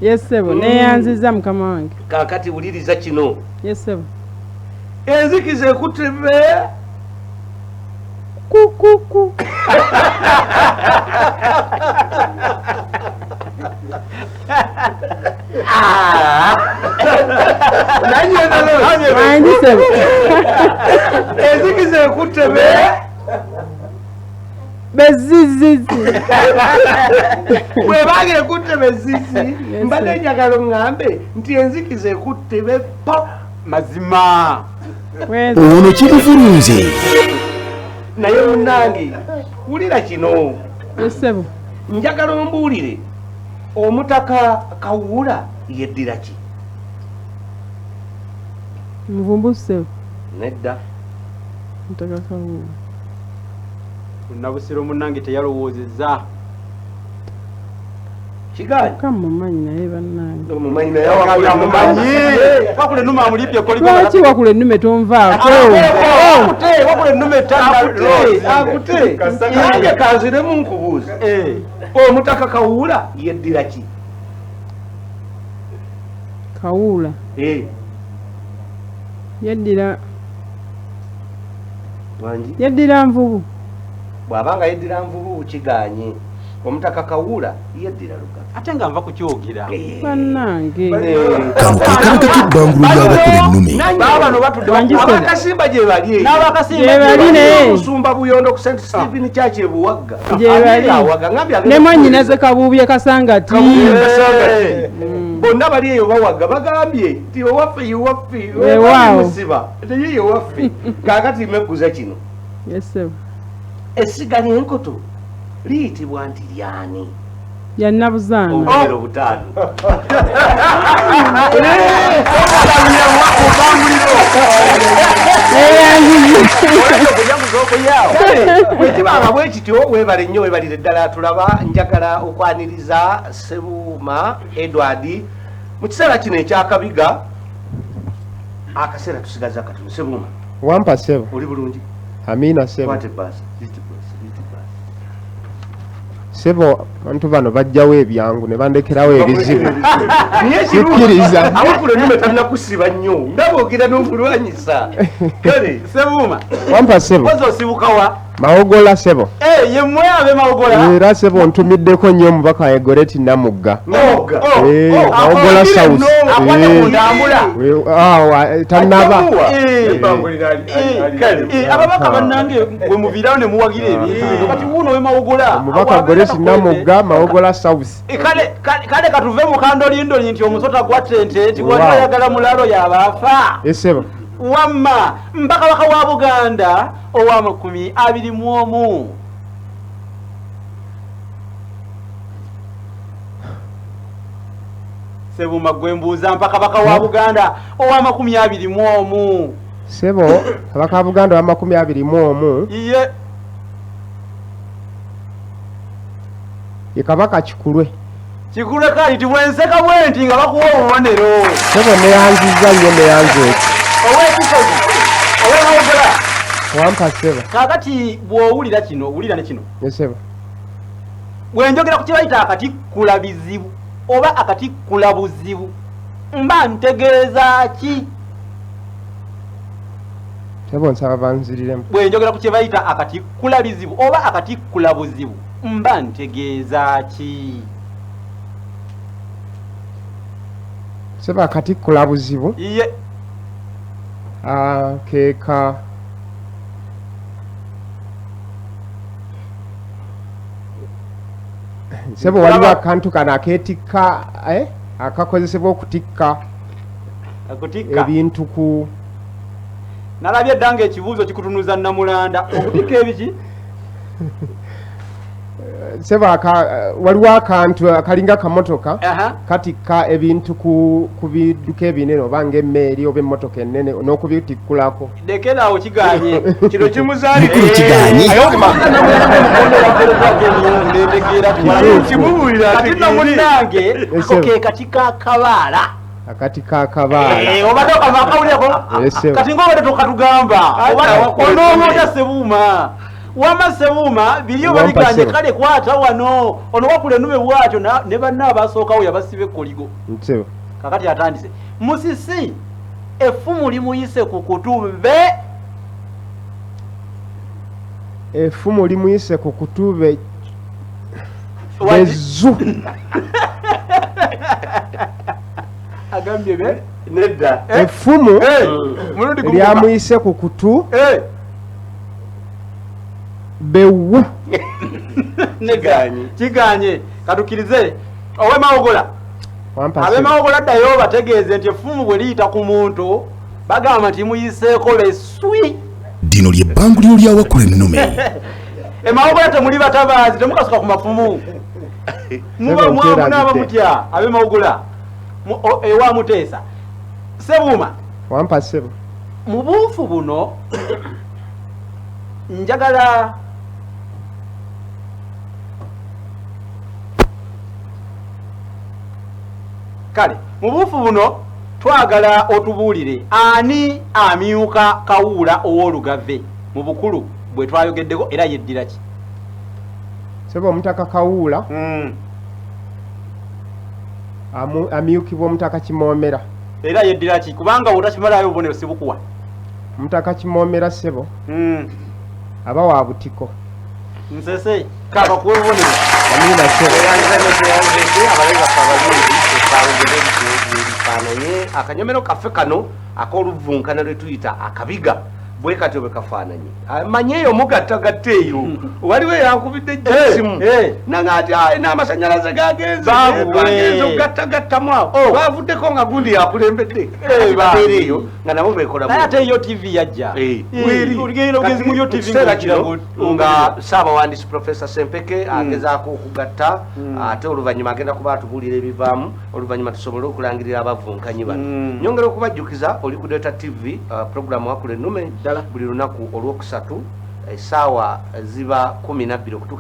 Yes sebo neyanziza mukama wange. Kakati wuliriza kino. Yes sebo. Enzikiza ekutte be. Kukuku. Nnannyondo sebo. Enzikiza ekutte be. Bezizizi. Bwebanga ekutte bezizi mbadde njagala ŋŋambe nti enzikiza ekutte be pa mazima. Ono kibufulunze. Naye munnange wulira kino. Sebo. Njagala ombuulire omutaka Kawuula yeddira ki? Muvumbuse. Nedda. Mutaka Kawuula. Munnabusiro munnange teyalowoozezza. Kigaanyi. Kamumanyi naye bannange. Mumanyi naye Wakulennume amulipye koliko. Lwaki Wakulennume tonvaako? Wakulennume akute. Nange kanziremu nkubuuza. Omutaka Kawuula yeddira ki? Kawuula. Yeddira Nvubu. Bw'abanga yeddira Nvubu kigaanyi. Omutaka Kawuula yeddira Lugave. Ate nga nva kukyogera. Bannange. Kano ke kabaka k'ebbangulu ly'Abakulennume. Baabano batudde Abakasimba gye bali. Gye bali naye. Musumba Buyondo ku St. Stephen Church e Buwagga. Gye bali. Ne mwannyinaze Kabuubye Kasangati. Bonna bali eyo bawagga bagambye nti owaffe musiba naye yewaffe. Kaakati mmegguza kino. Yes sebo. Essiga n'enkoto liyitibwa nti lyani? Ya Nnabuzaana. Obugero butaano. Bwekibanga bwe kityo weebale nnyo weebalire ddala tulaba njagala okwaniriza Ssebuuma Edward mu kiseera kino ekyakabiga akaseera tusigaza katono. Ssebuuma wampa sebo. oli bulungi? Amina sebo. Kwate bbaasi. Sebo bantu bano bajjawo ebyangu ne bandekerawo ebizibu. Sikkiriza. Awakulennume tannakusiba nnyo. Ndaboogera n'omulwanyisa. Kale Ssebuuma. Wampa sebo. Kozi osibuka wa? Mawogola sebo. Ye mmwe abe Mawogola. Era sebo ntumiddeko nnyo omubaka wa Egoreti Namugga. Mawogola South. Tannaba. Ababaka bannange bwe muviirawo ne muwagira ebintu. Kati wuuno we Mawogola. Omubaka Egoreti Namugga Mawogola South. Kale katuve mu kandolindoli nti omusota gwa ttente nti gwatayagala mulalo y'abaafa. Sebo. Wamma mpaka waka wa Buganda owa 21. Ssebuuma gwe mbuuza mpaka waka wa Buganda owa 21. Sebo kabaka wa Buganda owa 21. Iye. Ye kabaka Kikulwe. Kikulwe kayitibwa enseka bwenti nga bakuwa obubonero. Sebo neyanziza nnyo neyanze. Ow'ekisozi owe Mawogola. Wampa sebo. Kaakati bw'owulira kino owulira ne kino. Sebo. Bwe njogera ku kibayita akatikkula bizibu oba akatikkula buzibu mba ntegeeza ki? Sebo nsaba banziriremu. Bwe njogera ku kibayita akatikkula bizibu oba akatikkula buzibu mba ntegeeza ki? Sebo akatikkula buzibu. Iye. Keeka sebo waliwo akantu kano akeetikka akakozesebwa okutikka ebintu ku nalabye eddanga ekibuuzo kikutunuza Namulanda okutikka ebiki? Sebo waliwo akantu akalinga akamotoka katikka ebintu ku bidduka ebinene oba ng'emmeeri oba emmotoka ennene n'okubitikulako. Lekeraawo kiganye. Kino kimuzaalira. Kati Namunnange ako ke kati k'akabaala. Akati k'akabaala. Obadde okava akawulirako. Kati ng'obadde tokatugamba. Onooma otya Ssebuuma. wama Sewuma biliyo baliganye kale kwata wano ono wakule nnume bwatyo ne banna abasookawo yabasibe koligo ntebo kakati atandise musisi effumu limuyise ku kutube effumu limuyise ku kutube bezu agambye be nedda effumu lyamuyise ku kutu bewu kiganye katukirize owemawogola abemawogola ddayo bategeeze nti effumu bwe liyita ku muntu bagamba nti muyiseeko beswi dino ly'ebbanguliro lya wakula ennume emawogola temuli batabaazi temukasuka ku mafumu muba mwamunaaba mutya abemawogola ewa Muteesa Sewuma wampa sebo mu buufu buno njagala kale mu buufu buno twagala otubuulire ani amyuka Kawuula ow'Olugave mu bukulu bwe twayogeddeko era yeddira ki sebo omutaka Kawuula amyukibwa omutaka Kimoomera era yeddira ki kubanga otakimalayo obubonero sibukuwa omutaka Kimoomera sebo aba wa butiko nsese kaba kuwa obubonero amina sebo ebifaananyi akanyomero kaffe kano ak'oluvunkana lwe tuyita akabiga bwe katyo bwe kafaananyi manye eyo mugattagatta eyo waliwo eyankubidde ejjasimu nanga ati n'amasanyalaze gagenze okugattagattamu awo bavuddeko nga gundi yakulembedde ebeera eyo nga nabo beekolamu ate yo TV yajja kiseera kino nga Ssaabawandiisi Profesa Sempeke agezaako okugatta ate oluvannyuma agenda kuba atubuulira ebivaamu oluvannyuma tusobole okulangirira abavunkanyi bano nyongera okubajjukiza oli ku Data TV programu Wakula Ennume buli lunaku olwokusatu essaawa ziba 12 okutuuka